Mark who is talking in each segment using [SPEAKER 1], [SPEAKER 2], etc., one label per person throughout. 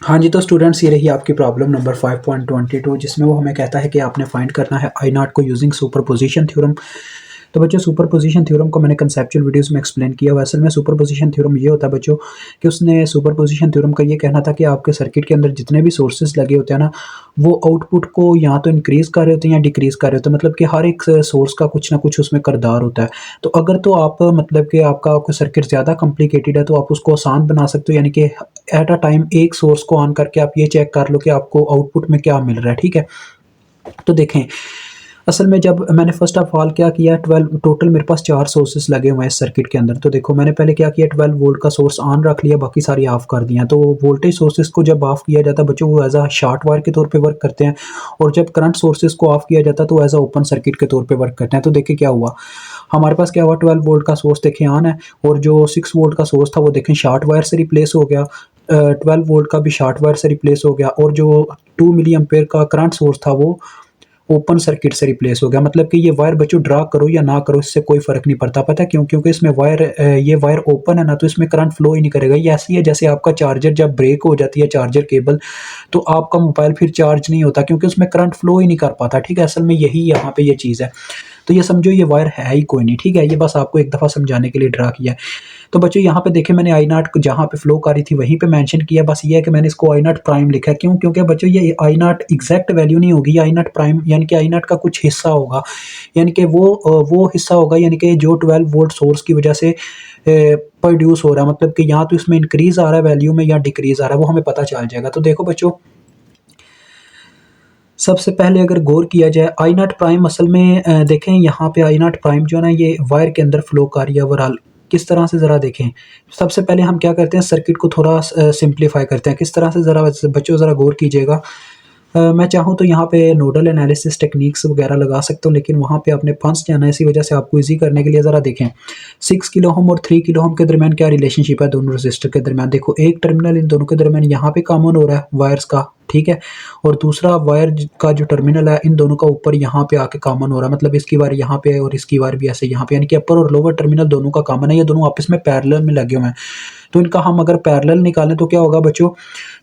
[SPEAKER 1] हाँ जी, तो स्टूडेंट्स ये रही आपकी प्रॉब्लम नंबर 5.22 जिसमें वो हमें कहता है कि आपने फाइंड करना है आई नॉट को यूजिंग सुपरपोजिशन थ्योरम। तो बच्चों सुपरपोजिशन थ्योरम को मैंने कंसेप्चुअल वीडियोस में एक्सप्लेन किया हुआ है। असल में सुपरपोजिशन थ्योरम ये होता है बच्चों कि उसने सुपरपोजिशन थ्योरम का ये कहना था कि आपके सर्किट के अंदर जितने भी सोर्सेज लगे होते हैं ना, वो आउटपुट को या तो इंक्रीज़ कर रहे होते हैं या डिक्रीज़ कर रहे होते हैं। मतलब कि हर एक सोर्स का कुछ ना कुछ उसमें किरदार होता है। तो अगर तो आप मतलब कि आपका कोई सर्किट ज़्यादा कॉम्प्लिकेटेड है तो आप उसको आसान बना सकते हो, यानी कि एट अ टाइम एक सोर्स को ऑन करके आप ये चेक कर लो कि आपको आउटपुट में क्या मिल रहा है, ठीक है? तो देखें, असल में जब मैंने फ़र्स्ट ऑफ ऑल क्या किया, 12 टोटल मेरे पास 4 सोर्सेज़ लगे हुए हैं इस सर्किट के अंदर। तो देखो मैंने पहले क्या किया, 12 वोल्ट का सोर्स ऑन रख लिया, बाकी सारी ऑफ कर दिया। तो वोल्टेज सोर्सेज़ को जब ऑफ किया जाता है बच्चों, वो एज़ अ शॉर्ट वायर के तौर पे वर्क करते हैं, और जब करंट सोर्सेज़ को ऑफ किया जाता है तो एज़ अ ओपन सर्किट के तौर पे वर्क करते हैं। तो देखिए क्या हुआ, हमारे पास क्या हुआ, 12 वोल्ट का सोर्स देखें ऑन है, और जो 6 वोल्ट का सोर्स था वो देखें शॉर्ट वायर से रिप्लेस हो गया। 12 वोल्ट का भी शॉर्ट वायर से रिप्लेस हो गया, और जो 2 मिली एम्पेयर का करंट सोर्स था वो ओपन सर्किट से रिप्लेस हो गया। मतलब कि ये वायर बच्चों ड्रा करो या ना करो, इससे कोई फ़र्क नहीं पड़ता। पता है क्यों? क्योंकि इसमें वायर ये वायर ओपन है ना, तो इसमें करंट फ्लो ही नहीं करेगा। ये ऐसी है जैसे आपका चार्जर जब ब्रेक हो जाती है चार्जर केबल, तो आपका मोबाइल फिर चार्ज नहीं होता क्योंकि उसमें करंट फ्लो ही नहीं कर पाता, ठीक है? असल में यही यहाँ पे ये चीज़ है। तो ये समझो ये वायर है ही कोई नहीं, ठीक है? ये बस आपको एक दफ़ा समझाने के लिए ड्रा किया है। तो बच्चों यहाँ पे देखिए मैंने आई नॉट जहाँ पे फ्लो कर रही थी वहीं पे मेंशन किया, बस ये है कि मैंने इसको आई नॉट प्राइम लिखा है। क्यों? क्योंकि बच्चों ये आई नॉट एग्ज़ैक्ट वैल्यू नहीं होगी, ये आई नॉट प्राइम यानी कि आई नॉट का कुछ हिस्सा होगा। यानी कि वो हिस्सा होगा, यानी कि जो 12 वोल्ट सोर्स की वजह से प्रोड्यूस हो रहा है, मतलब कि या तो इसमें इंक्रीज़ आ रहा है वैल्यू में या डिक्रीज़ आ रहा है, वो हमें पता चल जाएगा। तो देखो बच्चों, सबसे पहले अगर गौर किया जाए आई नॉट प्राइम, असल में देखें यहाँ पे आई नॉट प्राइम जो है ना, ये वायर के अंदर फ्लो कर रही है ओवरऑल। किस तरह से ज़रा देखें। सबसे पहले हम क्या करते हैं, सर्किट को थोड़ा सिंप्लीफाई करते हैं। किस तरह से, ज़रा बच्चों ज़रा गौर कीजिएगा। मैं चाहूँ तो यहाँ पे नोडल एनालिसिस टेक्निक्स वगैरह लगा सकता हूँ, लेकिन वहाँ पे आपने फंस जाना है। इसी वजह से आपको ईज़ी करने के लिए ज़रा देखें, 6 किलो ओम और 3 किलो ओम के दरमियान क्या रिलेशनशिप है दोनों रेज़िस्टर के दरमियान। देखो एक टर्मिनल इन दोनों के दरमियान यहाँ पे कॉमन हो रहा है वायर्स का, ठीक है? और दूसरा वायर का जो टर्मिनल है इन दोनों का ऊपर यहाँ पे आके कॉमन हो रहा है, मतलब इसकी वायर यहाँ पे है और इसकी वायर भी ऐसे यहाँ पे, यानी कि अपर और लोअर टर्मिनल दोनों का कॉमन है। ये दोनों आपस में पैरेलल में लगे हुए हैं। तो इनका हम अगर पैरेलल निकालें तो क्या होगा बच्चों,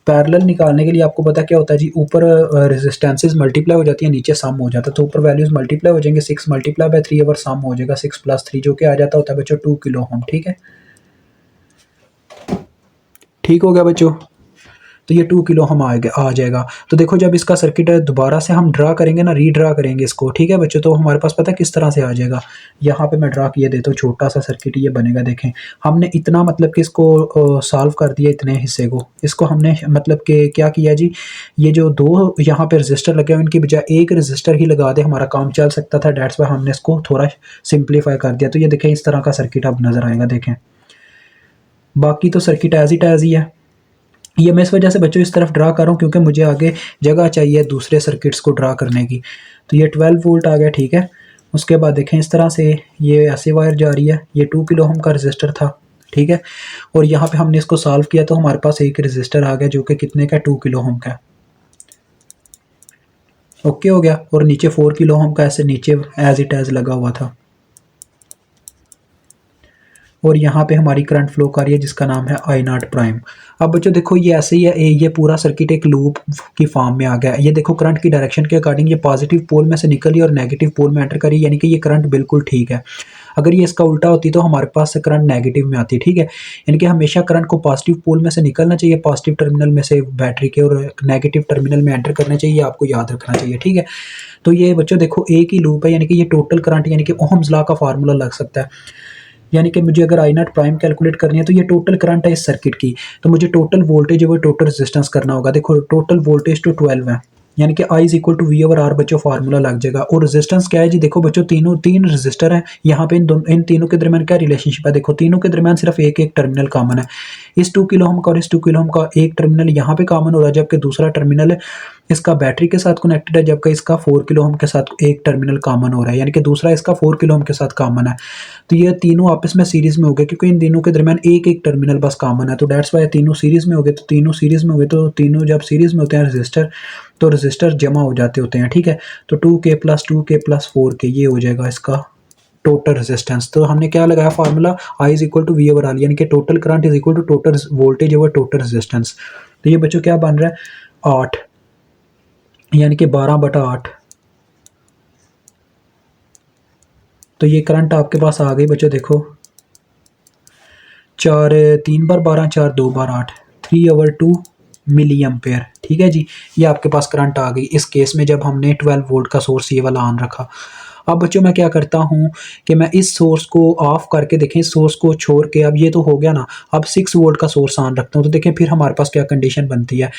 [SPEAKER 1] पैरेलल निकालने के लिए आपको पता क्या होता है जी, ऊपर रेजिस्टेंसेस मल्टीप्लाई हो जाती है, नीचे सम हो जाता है। तो ऊपर वैल्यूज मल्टीप्लाई हो जाएंगे, 6 मल्टीप्लाई बाय 3 अवर सम हो जाएगा 6 प्लस 3, जो कि आ जाता होता है बच्चों 2 किलो ओम, ठीक है? ठीक हो गया बच्चों? तो ये 2 किलो हम आ जाएगा। तो देखो जब इसका सर्किट दोबारा से हम ड्रा करेंगे ना, रीड्रा करेंगे इसको, ठीक है बच्चों? तो हमारे पास पता है किस तरह से आ जाएगा। यहाँ पे मैं ड्रा किए देता हूँ, छोटा-सा सर्किट ये बनेगा। देखें, हमने इतना मतलब कि इसको सॉल्व कर दिया इतने हिस्से को। इसको हमने मतलब कि क्या किया जी, ये जो 2 यहाँ पे रजिस्टर लगे हुए, इनकी बजाय 1 रजिस्टर ही लगा दें, हमारा काम चल सकता था। दैट्स व्हाई हमने इसको थोड़ा सिम्प्लीफाई कर दिया। तो ये देखें इस तरह का सर्किट अब नज़र आएगा, देखें। बाकी तो सर्किट एज़ इट एज़ ही है। ये मैं इस वजह से बच्चों इस तरफ ड्रा कर रहा हूँ क्योंकि मुझे आगे जगह चाहिए दूसरे सर्किट्स को ड्रा करने की। तो ये 12 वोल्ट आ गया, ठीक है? उसके बाद देखें इस तरह से ये ऐसे वायर जा रही है, ये 2 किलो ओम का रजिस्टर था, ठीक है? और यहाँ पे हमने इसको सॉल्व किया तो हमारे पास एक रजिस्टर आ गया जो कि कितने का, 2 किलो ओम का। ओके हो गया। और नीचे 4 किलो ओम का ऐसे नीचे एज इट एज लगा हुआ था। और यहाँ पे हमारी करंट फ्लो कर रही है जिसका नाम है आई नॉट प्राइम। अब बच्चों देखो ये ऐसे ही है, ये पूरा सर्किट एक लूप की फॉर्म में आ गया। ये देखो करंट की डायरेक्शन के अकॉर्डिंग ये पॉजिटिव पोल में से निकली और नेगेटिव पोल में एंटर करी, यानी कि ये करंट बिल्कुल ठीक है। अगर ये इसका उल्टा होती तो हमारे पास से करंट नेगेटिव में आती, ठीक है? यानी कि हमेशा करंट को पॉजिटिव पोल में से निकलना चाहिए, पॉजिटिव टर्मिनल में से बैटरी के, और नेगेटिव टर्मिनल में एंटर करना चाहिए, आपको याद रखना चाहिए, ठीक है? तो ये बच्चों देखो एक ही लूप है, यानी कि ये टोटल करंट, यानी कि ओहम्स लॉ का फार्मूला लग सकता है। यानी कि मुझे अगर आई नॉट प्राइम कैलकुलेट करनी है तो ये टोटल करंट है इस सर्किट की, तो मुझे टोटल वोल्टेज है वो टोटल रेजिस्टेंस करना होगा। देखो टोटल वोल्टेज तो 12 है, यानी कि I is equal to V over R बच्चों फार्मूला लग जाएगा। और रेजिस्टेंस क्या है जी, देखो बच्चों तीन रेजिस्टर हैं यहाँ पे, इन तीनों के दरमियान क्या रिलेशनशिप है, देखो तीनों के दरमियान सिर्फ एक एक टर्मिनल कॉमन है। इस 2 किलो ओम का और इस 2 किलो ओम का एक टर्मिनल यहाँ पे कॉमन हो रहा है, जबकि दूसरा टर्मिनल इसका बैटरी के साथ कनेक्टेड है, जबकि इसका 4 किलो ओम के साथ एक टर्मिनल कॉमन हो रहा है, यानी कि दूसरा इसका 4 किलो ओम के साथ कॉमन है। तो ये तीनों आपस में सीरीज में हो गए क्योंकि इन तीनों के दरमियान एक एक टर्मिनल बस कॉमन है। तो दैट्स वाई तीनों सीरीज में हो गए। तो तीनों सीरीज में हो गए, तो तीनों जब सीरीज में होते हैं रजिस्टर, तो रजिस्टर जमा हो जाते होते हैं, ठीक है? तो 2K plus 2K plus 4K ये हो जाएगा इसका टोटल रेजिस्टेंस। तो हमने क्या लगाया formula, I is equal to V over R, यानी कि total current is equal to total voltage over total resistance. तो ये बच्चों क्या बन रहा है 8, यानी कि 12/8। तो ये करंट आपके पास आ गई बच्चों, देखो 4 3 बार 12, 4 2 बार 8, 3/2 मिली एम्पेयर। ठीक है जी, ये आपके पास करंट आ गई इस केस में जब हमने 12 वोल्ट का सोर्स ये वाला ऑन रखा। अब बच्चों मैं क्या करता हूँ कि मैं इस सोर्स को ऑफ करके, देखें इस सोर्स को छोड़ के, अब ये तो हो गया ना, अब 6 वोल्ट का सोर्स ऑन रखता हूँ। तो देखें फिर हमारे पास क्या कंडीशन बनती है।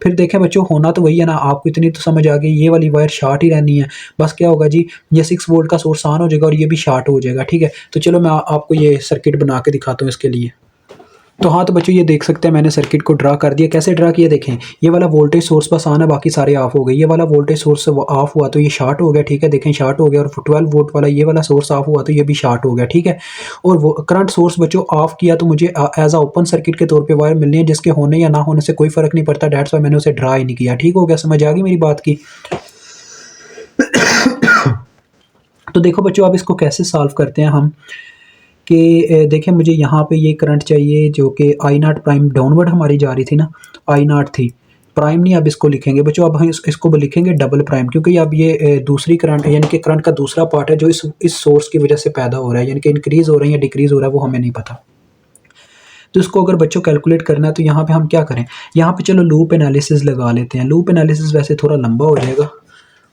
[SPEAKER 1] फिर देखें बच्चों होना तो वही है ना, आपको इतनी तो समझ आ गई, ये वाली वायर शार्ट ही रहनी है। बस क्या होगा जी, ये 6 वोल्ट का सोर्स ऑन हो जाएगा और ये भी शार्ट हो जाएगा। ठीक है, तो चलो मैं आपको ये सर्किट बना के दिखाता हूँ इसके लिए। तो हाँ, तो बच्चों ये देख सकते हैं मैंने सर्किट को ड्रा कर दिया। कैसे ड्रा किया देखें, ये वाला वोल्टेज सोर्स बस ऑन है, बाकी सारे ऑफ हो गए। ये वाला वोल्टेज सोर्स ऑफ हुआ तो ये शार्ट हो गया। ठीक है, देखें शार्ट हो गया। और 12 वोल्ट वाला ये वाला सोर्स ऑफ हुआ तो ये भी शार्ट हो गया। ठीक है, और वो करंट सोर्स बच्चों ऑफ किया तो मुझे एज अ ओपन सर्किट के तौर पे वायर मिलनी है, जिसके होने या ना होने से कोई फर्क नहीं पड़ता। डेट्स वाई मैंने उसे ड्रा ही नहीं किया। ठीक हो गया, समझ आ गई मेरी बात की। तो देखो बच्चों, अब इसको कैसे सॉल्व करते हैं हम कि देखें मुझे यहाँ पे ये करंट चाहिए जो कि आई नॉट प्राइम डाउनवर्ड हमारी जा रही थी ना, आई नॉट थी प्राइम नहीं। अब इसको लिखेंगे बच्चों, अब हम इसको लिखेंगे डबल प्राइम, क्योंकि अब ये दूसरी करंट यानी कि करंट का दूसरा पार्ट है जो इस सोर्स की वजह से पैदा हो रहा है, यानी कि इंक्रीज हो रहा है या डिक्रीज हो रहा है वो हमें नहीं पता। तो इसको अगर बच्चों कैलकुलेट करना है तो यहाँ पे हम क्या करें, यहाँ पे चलो लूप एनालिसिस लगा लेते हैं। लूप एनालिसिस वैसे थोड़ा लंबा हो जाएगा,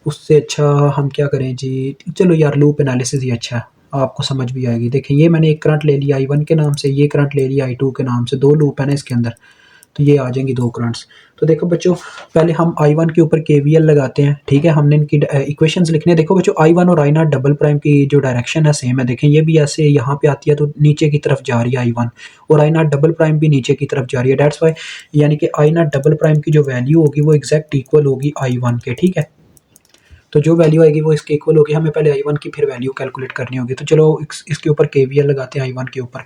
[SPEAKER 1] उससे अच्छा हम क्या करें जी, चलो यार लूप एनालिसिस ही अच्छा है, आपको समझ भी आएगी। देखिए ये मैंने एक करंट ले लिया I1 के नाम से, ये करंट ले लिया I2 के नाम से, 2 लूप है ना इसके अंदर, तो ये आ जाएंगी 2 करंट्स। तो देखो बच्चों, पहले हम I1 के ऊपर KVL लगाते हैं। ठीक है, हमने इनकी इक्वेशंस लिखने हैं। देखो बच्चों, I1 और I0 डबल प्राइम की जो डायरेक्शन है सेम है। देखें ये भी ऐसे यहाँ पे आती है तो नीचे की तरफ जा रही है I1, और I0 डबल प्राइम भी नीचे की तरफ जा रही है। डेट्स वाई यानी कि I0 डबल प्राइम की जो वैल्यू होगी वो एग्जैक्ट इक्वल होगी I1 के। ठीक है, तो जो वैल्यू आएगी वो इसके इक्वल होगी। हमें पहले I1 की फिर वैल्यू कैलकुलेट करनी होगी। तो चलो इसके ऊपर KVL लगाते हैं I1 के ऊपर।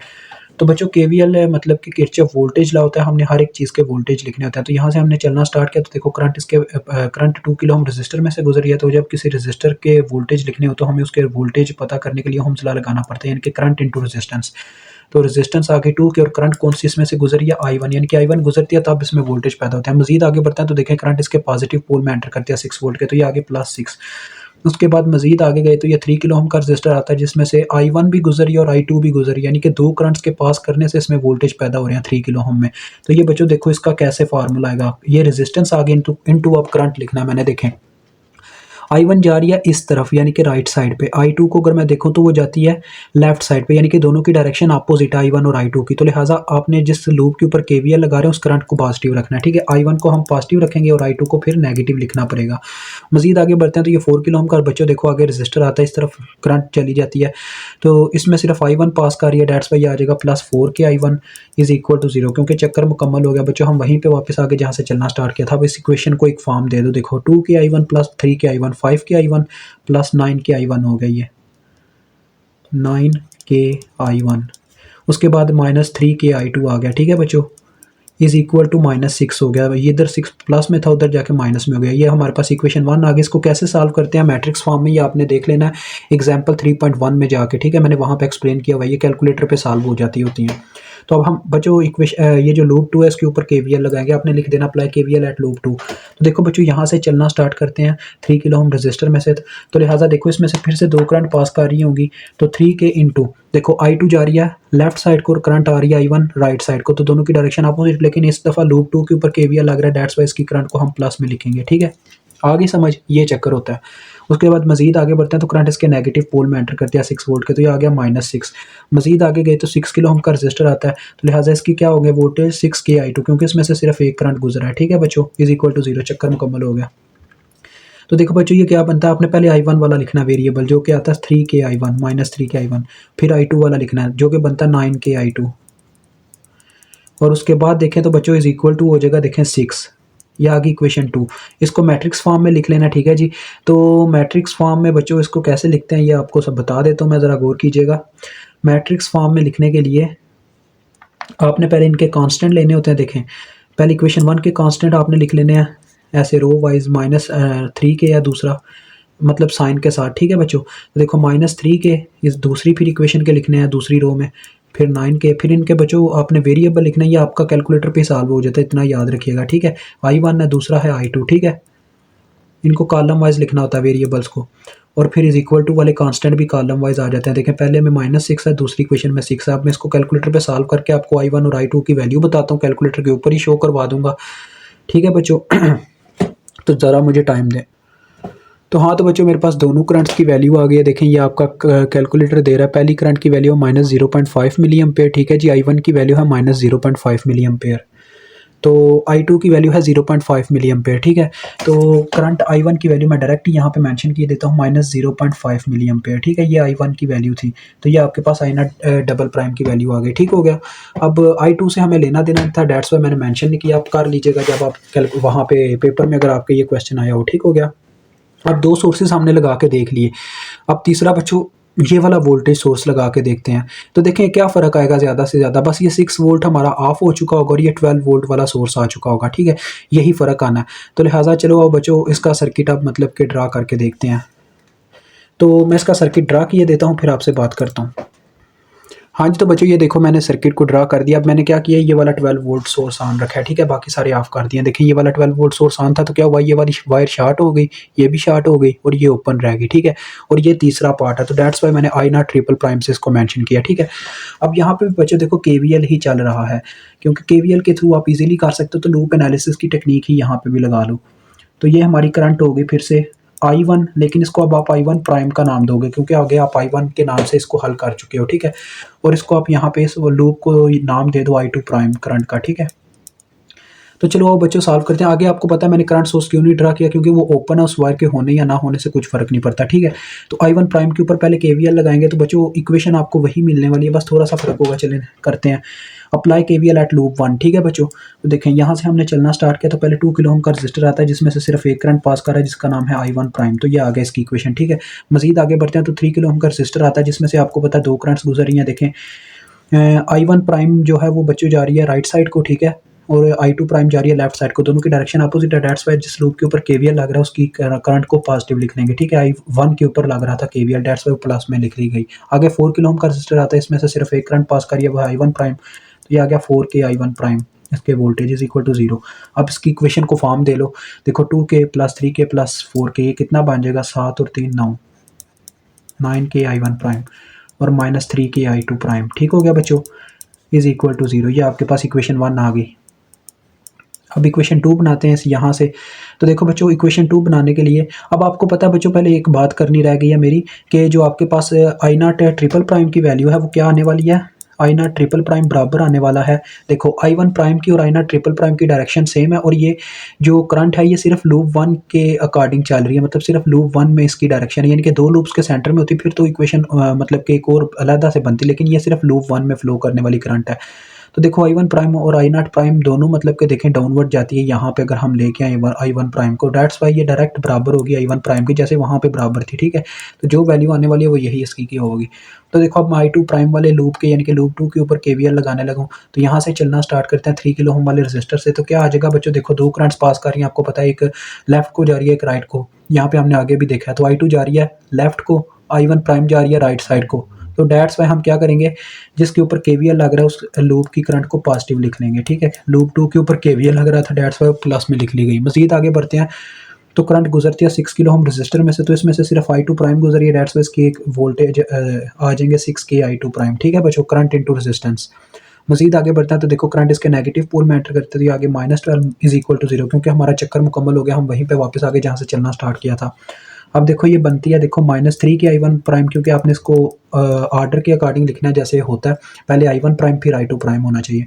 [SPEAKER 1] तो बच्चों KVL मतलब कि किरचॉफ वोल्टेज लॉ होता है, हमने हर एक चीज़ के वोल्टेज लिखने होते हैं। तो यहाँ से हमने चलना स्टार्ट किया तो देखो करंट इसके करंट 2 किलो ओम रजिस्टर में से गुजर रही है। तो जब किसी रजिस्टर के वोल्टेज लिखने हो तो हमें उसके वोल्टेज पता करने के लिए ओम्स लॉ लगाना पड़ता है, यानी कि करंट इंटू रेजिस्टेंस। तो रेजिस्टेंस आगे 2 की और करंट कौन सी इसमें से गुजरी है I1, यानी कि I1 गुजरती है तब इसमें वोल्टेज पैदा होता है। मजीद आगे बढ़ते हैं तो देखें करंट इसके पॉजिटिव पोल में एंटर करती है 6 वोल्ट के, तो ये आगे +6। उसके बाद मजीद आगे गए तो ये 3 किलो ओम का रजिस्टर आता है जिसमें से I1 भी गुजरी और I2 भी गुजरी, यानी कि 2 करंट्स के पास करने से इसमें वोल्टेज पैदा हो रहे हैं 3 किलो ओम में। तो ये बच्चों देखो इसका कैसे फार्मूला आएगा, ये रेजिस्टेंस आगे इंटू अब करंट लिखना है मैंने। देखें I1 जा रही है इस तरफ यानी कि राइट साइड पे, I2 को अगर मैं देखूं तो वो जाती है लेफ्ट साइड पे, यानी कि दोनों की डायरेक्शन अपोजिट है I1 और I2 की। तो लिहाजा आपने जिस लूप के ऊपर KVL लगा रहे हैं उस करंट को पॉजिटिव रखना है। ठीक है, I1 को हम पॉजिटिव रखेंगे और I2 को फिर नेगेटिव लिखना पड़ेगा। मजीद आगे बढ़ते हैं तो ये 4 किलो ओम का बच्चों देखो आगे रजिस्टर आता है, इस तरफ करंट चली जाती है तो इसमें सिर्फ I1 पास कर रही है। डेट्स वाई आ जाएगा +4 के I1 इज इक्वल टू 0, क्योंकि चक्कर मुकम्मल हो गया बच्चों। हम वहीं पे वापस आगे जहाँ से चलना स्टार्ट किया था। अब इस इक्वेशन को एक फॉर्म दे दो, देखो 2 के I1 +3 के I1, 5 के I1 +9 के I1 हो गई है, 9 के I1। उसके बाद -3 के I2 आ गया। ठीक है बच्चों, इज इक्वल टू -6 हो गया। ये इधर 6 प्लस में था, उधर जाके माइनस में हो गया। ये हमारे पास इक्वेशन 1 आगे। इसको कैसे सॉल्व करते हैं मैट्रिक्स फॉर्म में, ये आपने देख लेना है एग्जाम्पल 3.1 में जाके। ठीक है, मैंने वहाँ पे एक्सप्लेन किया हुआ, ये कैलकुलेटर पे सॉल्व हो जाती होती हैं। तो अब हम बच्चों इक्वेशन ये जो लूप 2 है इसके ऊपर KVL लगाएंगे। आपने लिख देना अप्लाई KVL एट लूप 2। तो देखो बच्चों यहाँ से चलना स्टार्ट करते हैं 3 किलो ओम रजिस्टर में से। तो लिहाजा देखो इसमें से फिर से 2 करंट पास कर रही होंगी, तो 3 के इंटू देखो I2 जा रही है लेफ्ट साइड को और करंट आ रही है I1 राइट साइड को, तो दोनों की डायरेक्शन अपोजिट, लेकिन इस दफ़ा लूप 2 के ऊपर KVL लग रहा है। डेट्स वाई इसकी करंट को हम प्लस में लिखेंगे। ठीक है, आगे समझ, ये चक्कर होता है। उसके बाद मजीद आगे बढ़ते हैं तो करंट इसके नेगेटिव पोल में एंटर करती है 6 वोल्ट के, तो ये आ गया -6। मजीद आगे गए तो 6 किलो ओम का रजिस्टर आता है, तो लिहाजा इसकी क्या हो गया वोल्टेज 6 के I2, क्योंकि इसमें से सिर्फ एक करंट गुजरा है। ठीक है बच्चों, इज इक्वल टू 0, चक्कर मुकम्मल हो गया। तो देखो बच्चों ये क्या बनता है, आपने पहले I1 वाला लिखना वेरिएबल जो कि आता है 3 के I1 -3 के I1, फिर I2 वाला लिखना है जो कि बनता है 9 के I2, और उसके बाद देखें तो बच्चों इज इक्वल टू हो जाएगा देखें 6। ये आ गई इक्वेशन 2। इसको मैट्रिक्स फॉर्म में लिख लेना। ठीक है जी, तो मैट्रिक्स फॉर्म में बच्चों इसको कैसे लिखते हैं ये आपको सब बता देता हूँ मैं, ज़रा गौर कीजिएगा। मैट्रिक्स फॉर्म में लिखने के लिए आपने पहले इनके कांस्टेंट लेने होते हैं। देखें पहले इक्वेशन 1 के कांस्टेंट आपने लिख लेने हैं ऐसे रो वाइज, -3 के या दूसरा मतलब साइन के साथ। ठीक है बच्चों, तो देखो -3 के इस दूसरी फिर इक्वेशन के लिखने हैं दूसरी रो में, फिर 9K, फिर इनके बच्चों आपने वेरिएबल लिखना है, ये आपका कैलकुलेटर पे सॉल्व हो जाता है, इतना याद रखिएगा, ठीक है। I1 है, दूसरा है I2, ठीक है। इनको कॉलम वाइज लिखना होता है वेरिएबल्स को, और फिर इज इक्वल टू वाले कांस्टेंट भी कॉलम वाइज आ जाते हैं। देखें पहले में -6 है, दूसरी इक्वेशन में 6 है। अब मैं इसको कैलकुलेटर पे सॉल्व करके आपको I1 और I2 की वैल्यू बताता हूँ, कैलकुलेटर के ऊपर ही शो करवा दूंगा, ठीक है बच्चों। तो ज़रा मुझे टाइम दें। तो हाँ, तो बच्चों मेरे पास दोनों करंट्स की वैल्यू आ गई है। देखें ये आपका कैलकुलेटर दे रहा है, पहली करंट की वैल्यू है -0.5 मिली एम्पेयर, ठीक है जी। I1 की वैल्यू है -0.5 मिली एम्पेयर, तो I2 की वैल्यू है 0.5 मिली एम्पेयर, ठीक है। तो करंट I1 की वैल्यू मैं डायरेक्ट यहाँ पे मेंशन किए देता हूँ, -0.5 मिली एम्पेयर, ठीक है। ये I1 की वैल्यू थी, तो ये आपके पास I0 डबल प्राइम की वैल्यू आ गई, ठीक हो गया। अब I2 से हमें लेना देना था, डेट्स वाई मैंने मेंशन नहीं किया, आप कर लीजिएगा जब आप वहाँ पे पेपर में अगर आपके ये क्वेश्चन आया हो, ठीक हो गया। अब 2 सोर्सेज हमने लगा के देख लिए। अब तीसरा बच्चों ये वाला वोल्टेज सोर्स लगा के देखते हैं, तो देखें क्या फ़र्क आएगा ज़्यादा से ज़्यादा। बस ये 6 वोल्ट हमारा ऑफ हो चुका होगा और ये 12 वोल्ट वाला सोर्स आ चुका होगा, ठीक है। यही फ़र्क आना है। तो लिहाजा चलो अब बच्चों इसका सर्किट अब मतलब कि ड्रा करके देखते हैं। तो मैं इसका सर्किट ड्रा किए देता हूँ, फिर आपसे बात करता हूँ। हाँ जी, तो बच्चों ये देखो मैंने सर्किट को ड्रा कर दिया। अब मैंने क्या किया, ये वाला 12 वोल्ट सोर्स ऑन रखा है, ठीक है, बाकी सारे ऑफ कर दिए। देखें ये वाला 12 वोल्ट सोर्स ऑन था, तो क्या हुआ, ये वाली वायर शॉर्ट हो गई, ये भी शॉर्ट हो गई और ये ओपन रह गई, ठीक है। और ये तीसरा पार्ट है, तो दैट्स वाई मैंने I0 ट्रिपल प्राइम से इसको मेंशन किया, ठीक है। अब यहाँ पे बच्चों देखो KVL ही चल रहा है, क्योंकि KVL के थ्रू आप इजीली कर सकते हो, तो लूप एनालिसिस की टेक्निक ही यहाँ पे भी लगा लो। तो ये हमारी करंट हो गई फिर से I1, लेकिन इसको अब आप I1 प्राइम का नाम दोगे, क्योंकि आगे आप I1 के नाम से इसको हल कर चुके हो, ठीक है। और इसको आप यहाँ पे इस लूप को नाम दे दो I2 प्राइम करंट का, ठीक है। तो चलो वो बच्चों सॉल्व करते हैं। आगे आपको पता है मैंने करंट सोर्स क्यों नहीं ड्रा किया, क्योंकि वो ओपन है, उस वायर के होने या ना होने से कुछ फ़र्क नहीं पड़ता, ठीक है। तो I1 प्राइम के ऊपर पहले KVL लगाएंगे, तो बच्चों इक्वेशन आपको वही मिलने वाली है, बस थोड़ा सा फ़र्क होगा। चलें करते हैं अप्लाई KVL एट लूप 1, ठीक है बच्चों। तो देखें यहाँ से हमने चलना स्टार्ट किया, तो पहले 2 किलो ओम का रजिस्टर आता है, जिसमें से सिर्फ एक करंट पास कर रहा है, जिसका नाम है I1 प्राइम। तो ये आ गया इसकी इक्वेशन, ठीक है। मजीद आगे बढ़ते हैं, तो 3 किलो ओम का रजिस्टर आता है, जिसमें से आपको पता है 2 करंट्स गुजर रही हैं। देखें I1 प्राइम जो है वो बच्चों जा रही है राइट साइड को, ठीक है, और I2 प्राइम जा रही है लेफ्ट साइड को। दोनों की डायरेक्शन अपोजिट है। दैट्स वाई जिस लूप के ऊपर KVL लग रहा है उसकी करंट को पॉजिटिव लिख लेंगे, ठीक है। I1 के ऊपर लग रहा था KVL, दैट्स वाई प्लस में लिख ली गई। आगे 4 किलो ओम का रजिस्टर आता है, इसमें से सिर्फ एक करंट पास करिए, वो I1 प्राइम, तो ये आ गया 4K I1 प्राइम, इसके वोल्टेज इज इक्वल टू 0। अब इसकी इक्वेशन को फॉर्म दे लो। देखो 2K plus 3K plus 4K, ये कितना बन जाएगा, 7 और 3 9, 9K I1 प्राइम और -3K I2 प्राइम, ठीक हो गया बच्चों, इज इक्वल टू 0। ये आपके पास इक्वेशन 1 आ गई। अब इक्वेशन 2 बनाते हैं इस यहाँ से। तो देखो बच्चों इक्वेशन 2 बनाने के लिए अब आपको पता है बच्चों, पहले एक बात करनी रह गई है मेरी, कि जो आपके पास I0 ट्रिपल प्राइम की वैल्यू है वो क्या आने वाली है, I0 ट्रिपल प्राइम बराबर आने वाला है। देखो I1 प्राइम की और I0 ट्रिपल प्राइम की डायरेक्शन सेम है, और ये जो करंट है ये सिर्फ लूप 1 के अकॉर्डिंग चल रही है, मतलब सिर्फ लूप 1 में इसकी डायरेक्शन है, यानी कि 2 लूप्स के सेंटर में होती, फिर तो इक्वेशन मतलब कि एक और अलहदा से बनती, लेकिन ये सिर्फ लूप 1 में फ्लो करने वाली करंट है। तो देखो I1 प्राइम और I0 प्राइम दोनों मतलब कि देखें डाउनवर्ड जाती है। यहाँ पे अगर हम लेके आए I1 प्राइम को, दैट्स वाई ये डायरेक्ट बराबर होगी I1 प्राइम की, जैसे वहाँ पे बराबर थी, ठीक है। तो जो वैल्यू आने वाली है वो यही इसकी की होगी। तो देखो अब मैं I2 प्राइम वाले लूप के यानी कि लूप 2 के ऊपर KVL लगाने लगूँ, तो यहाँ से चलना स्टार्ट करते हैं 3 किलो ओम वाले रजिस्टर से। तो क्या आ जाएगा बच्चों, देखो 2 करंट्स पास कर रही हैं, आपको पता है, एक लेफ्ट को जा रही है, एक राइट को। यहाँ पे हमने आगे भी देखा है, तो I2 जा रही है लेफ्ट को, I1 प्राइम जा रही है राइट साइड को। तो दैट्स वाई हम क्या करेंगे, जिसके ऊपर KVL लग रहा है उस लूप की करंट को पॉजिटिव लिख लेंगे, ठीक है। लूप 2 के ऊपर KVL लग रहा था, दैट्स वाई प्लस में लिख ली गई। मजीद आगे बढ़ते हैं, तो करंट गुजरती है 6 किलो ओम रजिस्टर में से, तो इसमें से सिर्फ I2 प्राइम गुजरी है, दैट्स वाई इसकी एक वोल्टेज आ जाएंगे 6K I2 प्राइम, ठीक है बच्चों, करंट इनटू रेजिस्टेंस। मजीद आगे बढ़ते हैं, तो देखो करंट इसके नेगेटिव पोल में एंटर करते थे, आगे -12 इज इक्वल टू 0, क्योंकि हमारा चक्कर मुकम्मल हो गया, हम वहीं पे वापस आगे जहाँ से चलना स्टार्ट किया था। अब देखो ये बनती है, देखो -3K I1 प्राइम, क्योंकि आपने इसको ऑर्डर के अकॉर्डिंग लिखना है जैसे होता है, पहले I1 प्राइम फिर I2 प्राइम होना चाहिए।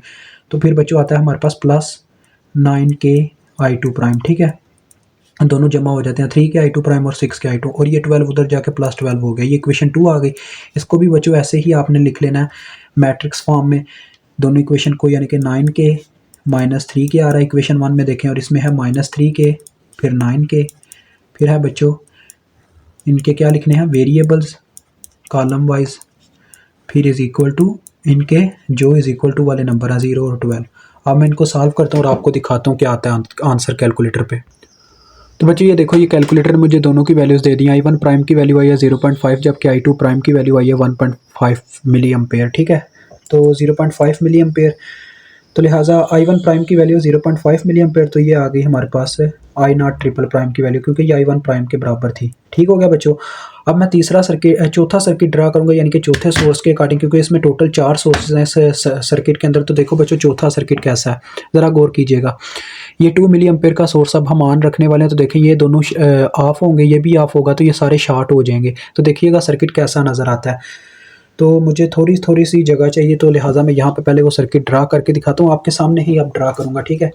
[SPEAKER 1] तो फिर बच्चों आता है हमारे पास प्लस 9K I2 प्राइम, ठीक है, दोनों जमा हो जाते हैं 3K I2 प्राइम और 6K I2, और ये 12 उधर जाके +12 हो गया। ये इक्वेशन 2 आ गई। इसको भी बच्चों ऐसे ही आपने लिख लेना है मैट्रिक्स फॉर्म में, दोनों इक्वेशन को, यानी कि 9K -3K आ रहा है इक्वेशन 1 में, देखें, और इसमें है -3K फिर 9K, फिर है बच्चों इनके क्या लिखने हैं वेरिएबल्स कॉलम वाइज, फिर इज इक्वल टू इनके जो इज इक्वल टू वाले नंबर हैं 0 और 12। अब मैं इनको सॉल्व करता हूँ और आपको दिखाता हूँ क्या आता है आंसर कैलकुलेटर पे। तो बच्चों ये देखो, ये कैलकुलेटर ने मुझे दोनों की वैल्यूज़ दे दी। I1 प्राइम की वैल्यू आई है 0.5, जबकि I2 प्राइम की वैल्यू आई है 1.5 मिली एम्पेयर, ठीक है। तो 0.5 मिली एम्पेयर। तो लिहाजा I1 प्राइम की वैल्यू 0.5 मिली एम्पेयर, तो ये आ गई हमारे पास आई नॉट ट्रिपल प्राइम की वैल्यू, क्योंकि ये I1 प्राइम के बराबर थी। ठीक हो गया बच्चों। अब मैं चौथा सर्किट ड्रा करूंगा, यानी कि चौथे सोर्स के अकॉर्डिंग, क्योंकि इसमें टोटल 4 सोर्सेज हैं सर्किट के अंदर। तो देखो बच्चों चौथा सर्किट कैसा है, ज़रा गौर कीजिएगा। ये 2 मिली एम्पेयर का सोर्स अब हम ऑन रखने वाले हैं। तो देखिए ये दोनों ऑफ होंगे, ये भी ऑफ होगा, तो ये सारे शॉर्ट हो जाएंगे। तो देखिएगा सर्किट कैसा नज़र आता है। तो मुझे थोड़ी सी जगह चाहिए, तो लिहाजा मैं यहाँ पे पहले वो सर्किट ड्रा करके दिखाता हूँ, आपके सामने ही अब ड्रा करूँगा। ठीक है,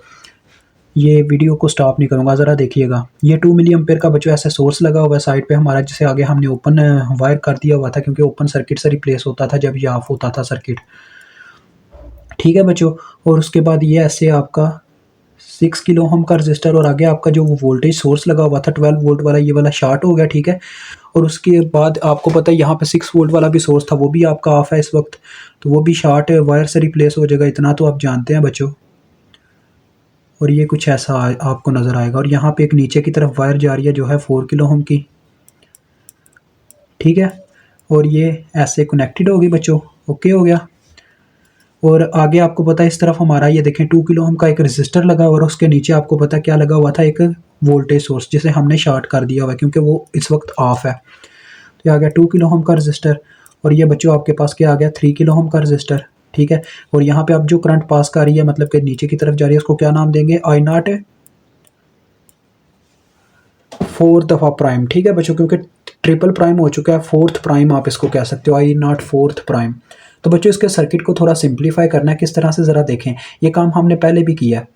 [SPEAKER 1] ये वीडियो को स्टॉप नहीं करूँगा, ज़रा देखिएगा। ये 2 मिली एम्पेयर का बच्चों ऐसे सोर्स लगा हुआ है साइड पे हमारा, जिसे आगे हमने ओपन वायर कर दिया हुआ था, क्योंकि ओपन सर्किट से रिप्लेस होता था जब ये ऑफ होता था सर्किट। ठीक है बच्चों, और उसके बाद ये ऐसे आपका 6 किलो ओम का रजिस्टर, और आगे आपका जो वोल्टेज सोर्स लगा हुआ था 12 वोल्ट वाला, ये वाला शॉर्ट हो गया। ठीक है, और उसके बाद आपको पता है यहाँ पे 6 वोल्ट वाला भी सोर्स था, वो भी आपका ऑफ है इस वक्त, तो वो भी शॉर्ट वायर से रिप्लेस हो जाएगा। इतना तो आप जानते हैं बच्चों। और ये कुछ ऐसा आपको नज़र आएगा, और यहाँ पे एक नीचे की तरफ वायर जा रही है जो है 4 किलो ओम की। ठीक है, और ये ऐसे कनेक्टेड होगी बच्चों। ओके हो गया। और आगे आपको पता है इस तरफ हमारा ये देखें 2 किलो ओम का एक रेजिस्टर लगा हुआ, और उसके नीचे आपको पता है क्या लगा हुआ था, एक वोल्टेज सोर्स, जिसे हमने शॉर्ट कर दिया हुआ है क्योंकि वो इस वक्त ऑफ है। तो ये आ गया 2 किलो ओम का रेजिस्टर, और ये बच्चों आपके पास क्या आ गया 3 किलो ओम का रेजिस्टर। ठीक है, और यहाँ पे अब जो करंट पास कर रही है, मतलब कि नीचे की तरफ जा रही है, उसको क्या नाम देंगे, आई नॉट 4th दफ़ा प्राइम। ठीक है बच्चों, क्योंकि ट्रिपल प्राइम हो चुका है, 4th प्राइम आप इसको कह सकते हो, आई नॉट 4th प्राइम। तो बच्चों इसके सर्किट को थोड़ा सिंप्लीफाई करना है, किस तरह से ज़रा देखें। ये काम हमने पहले भी किया है,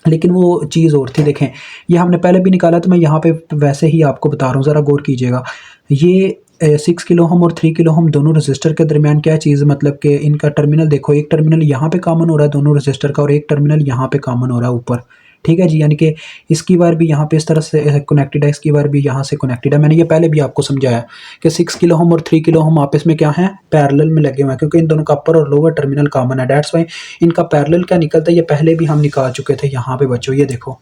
[SPEAKER 1] लेकिन वो चीज़ और थी। देखें ये हमने पहले भी निकाला, तो मैं यहाँ पे वैसे ही आपको बता रहा हूँ, ज़रा गौर कीजिएगा। ये 6 किलो ओम और 3 किलो ओम दोनों रेजिस्टर के दरमियान क्या चीज़, मतलब कि इनका टर्मिनल देखो, एक टर्मिनल यहाँ पे कॉमन हो रहा है दोनों रेजिस्टर का, और एक टर्मिनल यहाँ पे कॉमन हो रहा है ऊपर। ठीक है जी, यानी कि इसकी वायर भी यहाँ पे इस तरह से कनेक्टेड है, इसकी वायर भी यहाँ से कनेक्टेड है। मैंने ये पहले भी आपको समझाया कि 6 किलो ओम और 3 किलो ओम आपस में क्या है, पैरेलल में लगे हुए हैं, क्योंकि इन दोनों का अपर और लोअर टर्मिनल कॉमन है। डेट्स वाई इनका पैरेलल क्या निकलता है, ये पहले भी हम निकाल चुके थे यहाँ पे बच्चों। ये देखो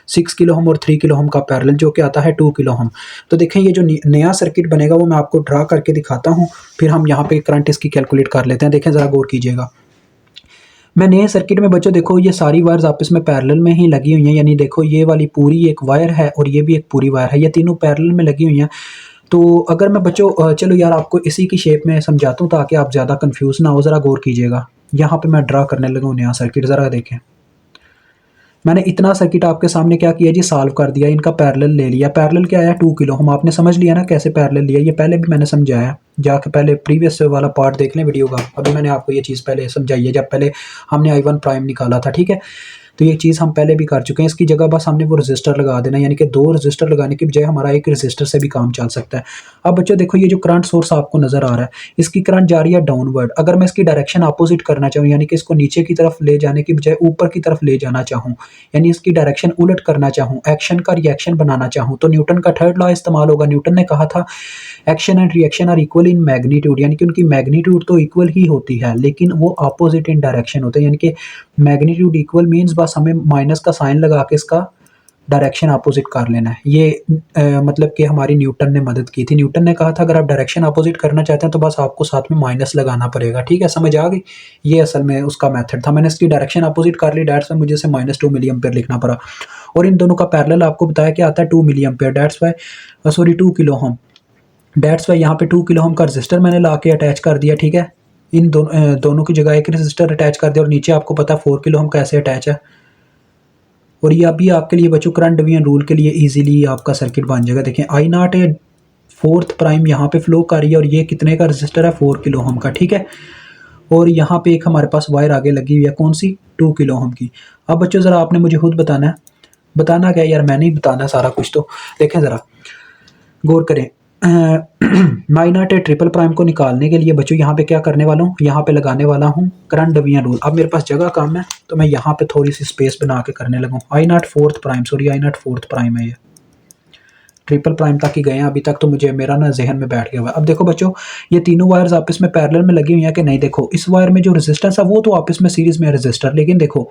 [SPEAKER 1] 6 किलो ओम और 3 किलो ओम का पैरेलल जो कि आता है 2 किलो ओम। तो देखें ये जो नया सर्किट बनेगा वो मैं आपको ड्रा करके दिखाता हूँ, फिर हम यहाँ पे करंट इसकी कैलकुलेट कर लेते हैं। देखें ज़रा गौर कीजिएगा। मैं नए सर्किट में बच्चों देखो ये सारी वायर्स आपस में पैरेलल में ही लगी हुई हैं, यानी देखो ये वाली पूरी एक वायर है और ये भी एक पूरी वायर है, ये तीनों पैरेलल में लगी हुई हैं। तो अगर मैं बच्चों चलो यार आपको इसी की शेप में समझाता हूँ ताकि आप ज़्यादा कंफ्यूज ना हो, ज़रा गौर कीजिएगा। यहाँ पे मैं ड्रा करने लगा हूँ नया सर्किट, ज़रा देखें। मैंने इतना सर्किट आपके सामने क्या किया जी, सॉल्व कर दिया, इनका पैरेलल ले लिया। पैरेलल क्या आया 2 किलो ओम, आपने समझ लिया ना कैसे पैरेलल लिया, ये पहले भी मैंने समझाया, जाके पहले प्रीवियस वाला पार्ट देख लें वीडियो का। अभी मैंने आपको ये चीज़ पहले समझाई है, जब पहले हमने I1 प्राइम निकाला था। ठीक है, तो ये चीज़ हम पहले भी कर चुके हैं। इसकी जगह बस हमने वो रजिस्टर लगा देना, यानी कि 2 रजिस्टर लगाने की बजाय हमारा एक रजिस्टर से भी काम चल सकता है। अब बच्चों देखो ये जो करंट सोर्स आपको नज़र आ रहा है, इसकी करंट जा रही है डाउनवर्ड। अगर मैं इसकी डायरेक्शन अपोजिट करना चाहूँ, यानी कि इसको नीचे की तरफ ले जाने की बजाय ऊपर की तरफ ले जाना चाहूँ, यानी इसकी डायरेक्शन उलट करना चाहूँ, एक्शन का रिएक्शन बनाना चाहूँ, तो न्यूटन का थर्ड लॉ इस्तेमाल होगा। न्यूटन ने कहा था action and reaction are equal in magnitude, यानी कि उनकी मैग्नीट्यूड तो इक्वल ही होती है, लेकिन वो अपोजिट इन डायरेक्शन होते हैं। यानी कि मैग्नीट्यूड इक्वल मीन्स बस हमें माइनस का साइन लगा के इसका डायरेक्शन अपोजिट कर लेना है। ये मतलब कि हमारी न्यूटन ने मदद की थी। न्यूटन ने कहा था अगर आप डायरेक्शन अपोजिट करना चाहते हैं तो बस आपको साथ में माइनस लगाना पड़ेगा। ठीक है, समझ आ गई। ये असल में उसका मेथड था। मैंने इसकी डायरेक्शन अपोजिट कर ली, डेट्स वाई मुझे से -2 मिली एम्पेयर लिखना पड़ा। और इन दोनों का पैरेलल आपको बताया क्या आता है 2 milli ampere, that's why sorry 2 kilo ohm. That's why यहाँ पे 2 किलो ओम का रजिस्टर मैंने ला के अटैच कर दिया। ठीक है, इन दोनों की जगह एक रजिस्टर अटैच कर दिया, और नीचे आपको पता है 4 किलो ओम कैसे अटैच है। और ये अभी आपके लिए बच्चों करंट डिवीजन रूल के लिए इजीली आपका सर्किट बन जाएगा। देखें आई नॉट 4th प्राइम यहाँ पे फ्लो कर रही है, और ये कितने का रजिस्टर है 4 किलो ओम का। ठीक है, और यहाँ पे एक हमारे पास वायर आगे लगी हुई है, कौन सी 2 किलो ओम की। अब बच्चों ज़रा आपने मुझे खुद बताना है, बताना क्या यार, मैंने ही बताना सारा कुछ। तो देखें ज़रा गौर करें, माई नॉट ट्रिपल प्राइम को निकालने के लिए बच्चों यहाँ पे क्या करने वाला हूँ, यहाँ पे लगाने वाला हूँ करंट डिवीजन रूल। अब मेरे पास जगह कम है तो मैं यहाँ पे थोड़ी सी स्पेस बना के करने लगा हूँ। I naught 4th prime, sorry I naught 4th prime है, ये ट्रिपल प्राइम तक ही गए हैं अभी तक, तो मुझे मेरा ना जहन में बैठ गया हुआ है। अब देखो बच्चों ये तीनों वायर्स आपस में पैरेलल में लगी हुई हैं कि नहीं। देखो इस वायर में जो रेजिस्टेंस है वो तो आपस में सीरीज में रेजिस्टर, लेकिन देखो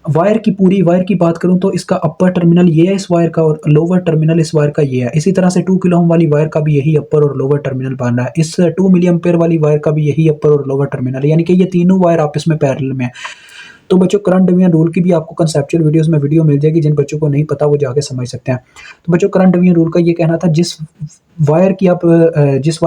[SPEAKER 1] वायर की पूरी वायर की बात करूँ तो इसका अपर टर्मिनल ये है इस वायर का और लोअर टर्मिनल इस वायर का ये है। इसी तरह से 2 किलो ओम वाली वायर का भी यही अपर और लोअर टर्मिनल बन रहा है। इस 2 मिली एम्पेयर वाली वायर का भी यही अपर और लोअर टर्मिनल है, यानी कि ये तीनों वायर आपस में पैरेलल में है। तो बच्चों करंट डिवीजन रूल की भी आपको कंसेप्चुअल वीडियोस में वीडियो मिल जाएगी, जिन बच्चों को नहीं पता वो जाके समझ सकते हैं। तो बच्चों करंट डिवीजन रूल का ये कहना था, जिस वायर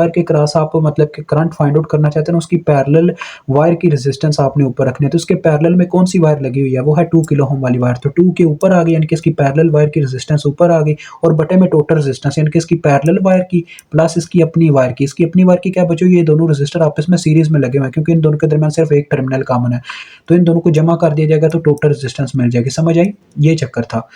[SPEAKER 1] के क्रॉस आप मतलब कि करंट फाइंड आउट करना चाहते हैं ना, उसकी पैरेलल वायर की रेजिस्टेंस आपने ऊपर रखनी है। तो उसके पैरेलल में कौन सी वायर लगी हुई है, वो है 2 किलो ओम वाली वायर। तो 2 के ऊपर आ गई, यानी कि इसकी पैरेलल वायर की रेजिस्टेंस ऊपर आ गई, और बटे में टोटल रेजिस्टेंस यानी कि इसकी पैरेलल वायर की प्लस इसकी अपनी वायर की। इसकी अपनी वायर की क्या बच्चों, ये दोनों रेजिस्टर आपस में सीरीज में लगे हुए हैं, क्योंकि इन दोनों के दरमियान सिर्फ एक टर्मिनल कॉमन है। तो इन दोनों को जमा कर दिया जाएगा तो टोटल रेजिस्टेंस मिल जाएगी। समझ आई, ये चक्कर था।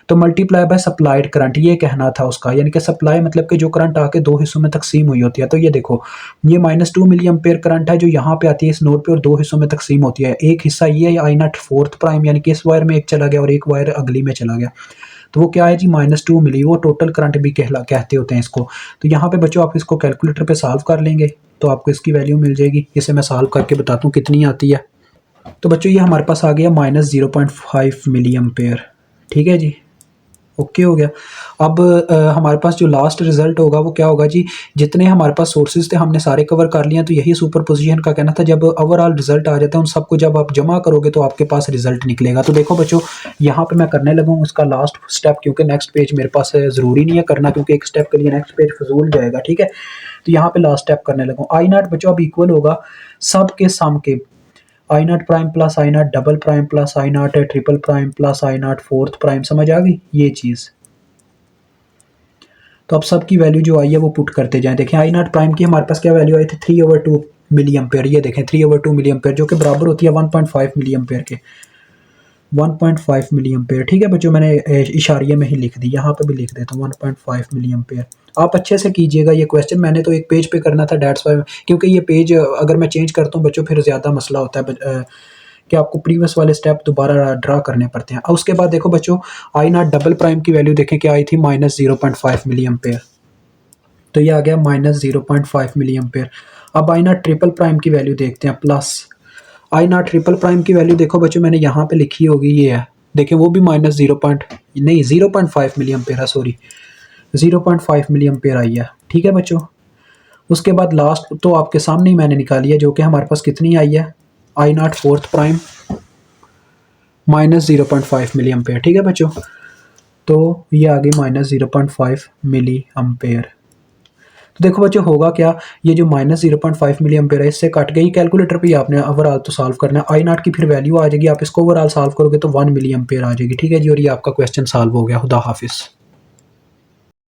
[SPEAKER 1] तो मल्टीप्लाई बाय सप्लाइड करंट, ये कहना था उसका, यानी कि सप्लाई मतलब कि जो करंट आके दो हिस्सों में तकसीम हुई होती है। तो ये देखो, ये -2 मिली एम्पेयर करंट है जो यहाँ पे आती है इस नोड पे और दो हिस्सों में तकसीम होती है। एक हिस्सा ये है I0 फोर्थ प्राइम, यानी कि इस वायर में एक चला गया और एक वायर अगली में चला गया। तो वो क्या है जी, -2 मिली, वो टोटल करंट भी कहते होते हैं इसको। तो यहाँ पे बच्चों आप इसको कैलकुलेटर पे सॉल्व कर लेंगे तो आपको इसकी वैल्यू मिल जाएगी। इसे मैं सॉल्व करके बताता हूँ कितनी आती है। तो बच्चों ये हमारे पास आ गया -0.5 मिली एम्पेयर। ठीक है जी, ओके हो गया। अब हमारे पास जो लास्ट रिजल्ट होगा वो क्या होगा जी, जितने हमारे पास सोर्सेज थे हमने सारे कवर कर लिए हैं। तो यही सुपर पोजिशन का कहना था, जब ओवरऑल रिजल्ट आ जाता है उन सबको जब आप जमा करोगे तो आपके पास रिजल्ट निकलेगा। तो देखो बच्चों, यहाँ पे मैं करने लगा हूँ इसका लास्ट स्टेप, क्योंकि नेक्स्ट पेज मेरे पास ज़रूरी नहीं है करना, क्योंकि एक स्टेप के लिए नेक्स्ट पेज फजूल जाएगा। ठीक है, तो यहाँ पे लास्ट स्टेप करने लगा हूँ। I0 बच्चों अब इक्वल होगा सब के सम के, I0 prime plus I0 double prime plus I0 triple prime plus I0 fourth prime. समझ आ गई ये चीज़। तो अब सबकी वैल्यू जो आई है वो पुट करते जाएं। देखें I0 प्राइम की हमारे पास क्या वैल्यू आई थी, 3/2 मिली एम्पेयर। ये देखें 3/2 मिली एम्पेयर, जो कि बराबर होती है 1.5 मिली एम्पेयर के, 1.5 मिली एम्पेयर। ठीक है बच्चों, मैंने इशारिये में ही लिख दी, यहाँ पे भी लिख देता हूँ 1.5 मिली एम्पेयर। आप अच्छे से कीजिएगा ये क्वेश्चन, मैंने तो एक पेज पे करना था, डेट्स वाई, क्योंकि ये पेज अगर मैं चेंज करता हूँ बच्चों फिर ज़्यादा मसला होता है कि आपको प्रीवियस वाले स्टेप दोबारा ड्रा करने पड़ते हैं। उसके बाद देखो बच्चों, I0 डबल प्राइम की वैल्यू देखें क्या आई थी, -0.5 मिली एम्पेयर। तो ये आ गया -0.5 मिली एम्पेयर। अब I0 ट्रिपल प्राइम की वैल्यू देखते हैं, प्लस I0 ट्रिपल प्राइम की वैल्यू देखो बच्चों मैंने यहाँ पे लिखी होगी, ये है, देखें वो भी -0.5 मिली एम्पेयर है, सॉरी 0.5 मिली एम्पेयर आई है। ठीक है बच्चों, उसके बाद लास्ट तो आपके सामने ही मैंने निकाली है, जो कि हमारे पास कितनी आई है, I0 फोर्थ प्राइम -0.5 मिली एम्पेयर। ठीक है बच्चों, तो ये आ गई -0.5 मिली एम्पेयर। तो देखो बच्चों होगा क्या, ये जो -0.5 मिली एम्पेयर है इससे कट गई। कैलकुलेटर पे ही आपने ओवरऑल तो सॉल्व करना है। I0 की फिर वैल्यू आ जाएगी, आप इसको ओवरऑल सॉल्व करोगे तो 1 मिली एम्पेयर आ जाएगी। ठीक है जी, और ये आपका क्वेश्चन सॉल्व हो गया। खुदा हाफिज़।